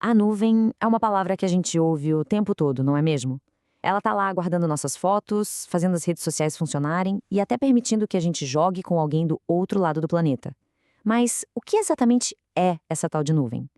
A nuvem é uma palavra que a gente ouve o tempo todo, não é mesmo? Ela tá lá guardando nossas fotos, fazendo as redes sociais funcionarem e até permitindo que a gente jogue com alguém do outro lado do planeta. Mas o que exatamente é essa tal de nuvem?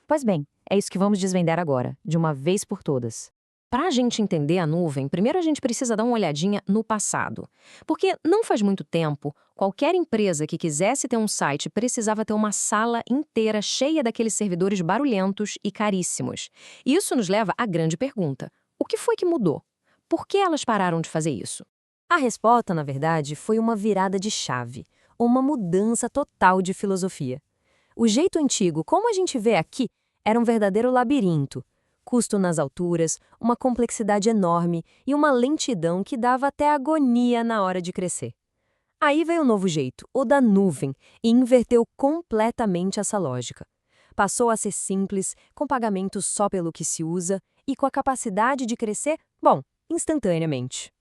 Pois bem, é isso que vamos desvendar agora, de uma vez por todas. Para a gente entender a nuvem, primeiro a gente precisa dar uma olhadinha no passado. Porque não faz muito tempo, qualquer empresa que quisesse ter um site precisava ter uma sala inteira cheia daqueles servidores barulhentos e caríssimos. E isso nos leva à grande pergunta: o que foi que mudou? Por que elas pararam de fazer isso? A resposta, na verdade, foi uma virada de chave, uma mudança total de filosofia. O jeito antigo, como a gente vê aqui, era um verdadeiro labirinto. Custo nas alturas, uma complexidade enorme e uma lentidão que dava até agonia na hora de crescer. Aí veio o novo jeito, o da nuvem, e inverteu completamente essa lógica. Passou a ser simples, com pagamento só pelo que se usa e com a capacidade de crescer, bom, instantaneamente.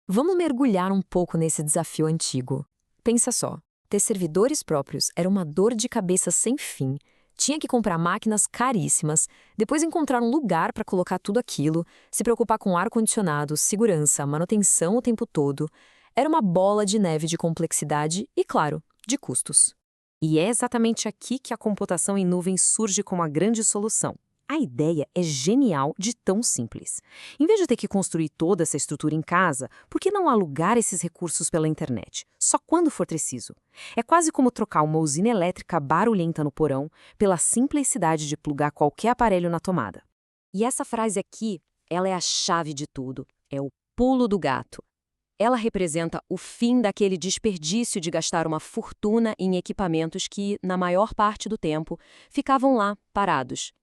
Vamos mergulhar um pouco nesse desafio antigo. Pensa só, ter servidores próprios era uma dor de cabeça sem fim. Tinha que comprar máquinas caríssimas, depois encontrar um lugar para colocar tudo aquilo, se preocupar com ar-condicionado, segurança, manutenção o tempo todo. Era uma bola de neve de complexidade e, claro, de custos. E é exatamente aqui que a computação em nuvem surge como a grande solução. A ideia é genial de tão simples. Em vez de ter que construir toda essa estrutura em casa, por que não alugar esses recursos pela internet, só quando for preciso? É quase como trocar uma usina elétrica barulhenta no porão pela simplicidade de plugar qualquer aparelho na tomada. E essa frase aqui, ela é a chave de tudo, é o pulo do gato. Ela representa o fim daquele desperdício de gastar uma fortuna em equipamentos que, na maior parte do tempo, ficavam lá, parados.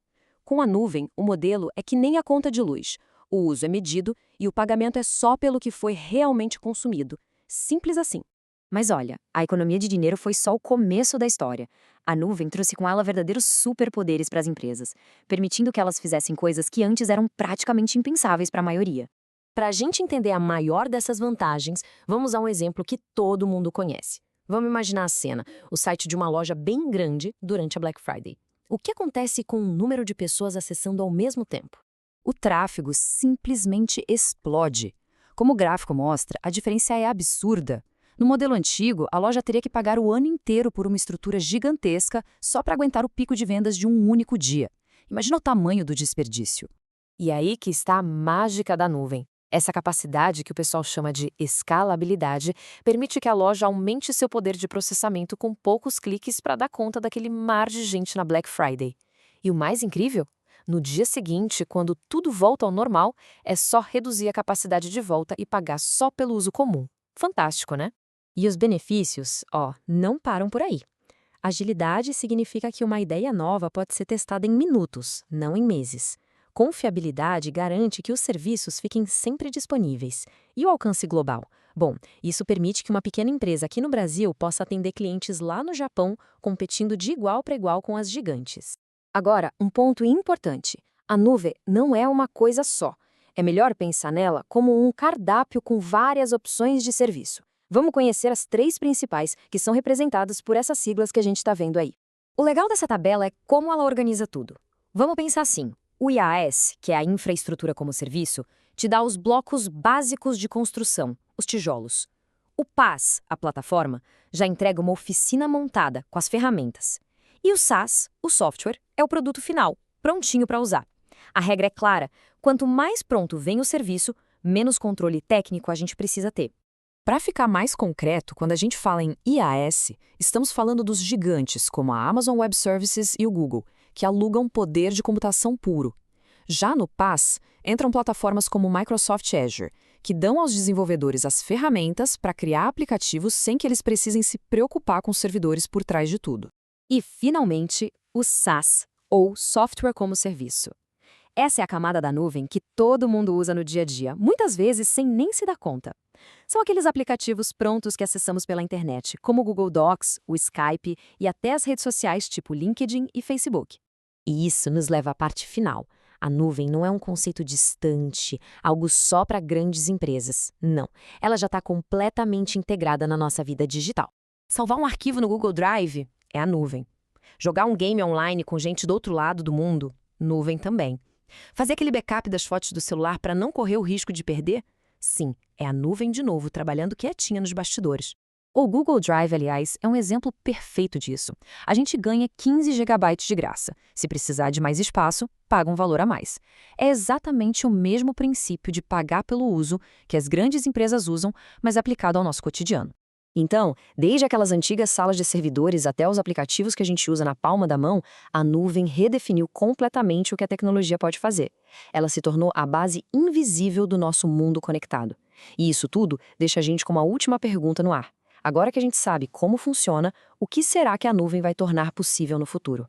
Com a nuvem, o modelo é que nem a conta de luz. O uso é medido e o pagamento é só pelo que foi realmente consumido. Simples assim. Mas olha, a economia de dinheiro foi só o começo da história. A nuvem trouxe com ela verdadeiros superpoderes para as empresas, permitindo que elas fizessem coisas que antes eram praticamente impensáveis para a maioria. Para a gente entender a maior dessas vantagens, vamos a um exemplo que todo mundo conhece. Vamos imaginar a cena, o site de uma loja bem grande durante a Black Friday. O que acontece com o número de pessoas acessando ao mesmo tempo? O tráfego simplesmente explode. Como o gráfico mostra, a diferença é absurda. No modelo antigo, a loja teria que pagar o ano inteiro por uma estrutura gigantesca só para aguentar o pico de vendas de um único dia. Imagina o tamanho do desperdício. E aí que está a mágica da nuvem. Essa capacidade, que o pessoal chama de escalabilidade, permite que a loja aumente seu poder de processamento com poucos cliques para dar conta daquele mar de gente na Black Friday. E o mais incrível? No dia seguinte, quando tudo volta ao normal, é só reduzir a capacidade de volta e pagar só pelo uso comum. Fantástico, né? E os benefícios, não param por aí. Agilidade significa que uma ideia nova pode ser testada em minutos, não em meses. Confiabilidade garante que os serviços fiquem sempre disponíveis. E o alcance global? Bom, isso permite que uma pequena empresa aqui no Brasil possa atender clientes lá no Japão, competindo de igual para igual com as gigantes. Agora, um ponto importante: a nuvem não é uma coisa só. É melhor pensar nela como um cardápio com várias opções de serviço. Vamos conhecer as 3 principais, que são representadas por essas siglas que a gente está vendo aí. O legal dessa tabela é como ela organiza tudo. Vamos pensar assim. O IaaS, que é a infraestrutura como serviço, te dá os blocos básicos de construção, os tijolos. O PaaS, a plataforma, já entrega uma oficina montada com as ferramentas. E o SaaS, o software, é o produto final, prontinho para usar. A regra é clara: quanto mais pronto vem o serviço, menos controle técnico a gente precisa ter. Para ficar mais concreto, quando a gente fala em IaaS, estamos falando dos gigantes como a Amazon Web Services e o Google, que alugam poder de computação puro. Já no PaaS, entram plataformas como o Microsoft Azure, que dão aos desenvolvedores as ferramentas para criar aplicativos sem que eles precisem se preocupar com os servidores por trás de tudo. E, finalmente, o SaaS, ou Software como Serviço. Essa é a camada da nuvem que todo mundo usa no dia a dia, muitas vezes sem nem se dar conta. São aqueles aplicativos prontos que acessamos pela internet, como o Google Docs, o Skype e até as redes sociais tipo LinkedIn e Facebook. E isso nos leva à parte final. A nuvem não é um conceito distante, algo só para grandes empresas. Não, ela já está completamente integrada na nossa vida digital. Salvar um arquivo no Google Drive é a nuvem. Jogar um game online com gente do outro lado do mundo Nuvem também. Fazer aquele backup das fotos do celular para não correr o risco de perder? Sim, é a nuvem de novo, trabalhando quietinha nos bastidores. O Google Drive, aliás, é um exemplo perfeito disso. A gente ganha 15 gigabytes de graça. Se precisar de mais espaço, paga um valor a mais. É exatamente o mesmo princípio de pagar pelo uso que as grandes empresas usam, mas aplicado ao nosso cotidiano. Então, desde aquelas antigas salas de servidores até os aplicativos que a gente usa na palma da mão, a nuvem redefiniu completamente o que a tecnologia pode fazer. Ela se tornou a base invisível do nosso mundo conectado. E isso tudo deixa a gente com uma última pergunta no ar. Agora que a gente sabe como funciona, o que será que a nuvem vai tornar possível no futuro?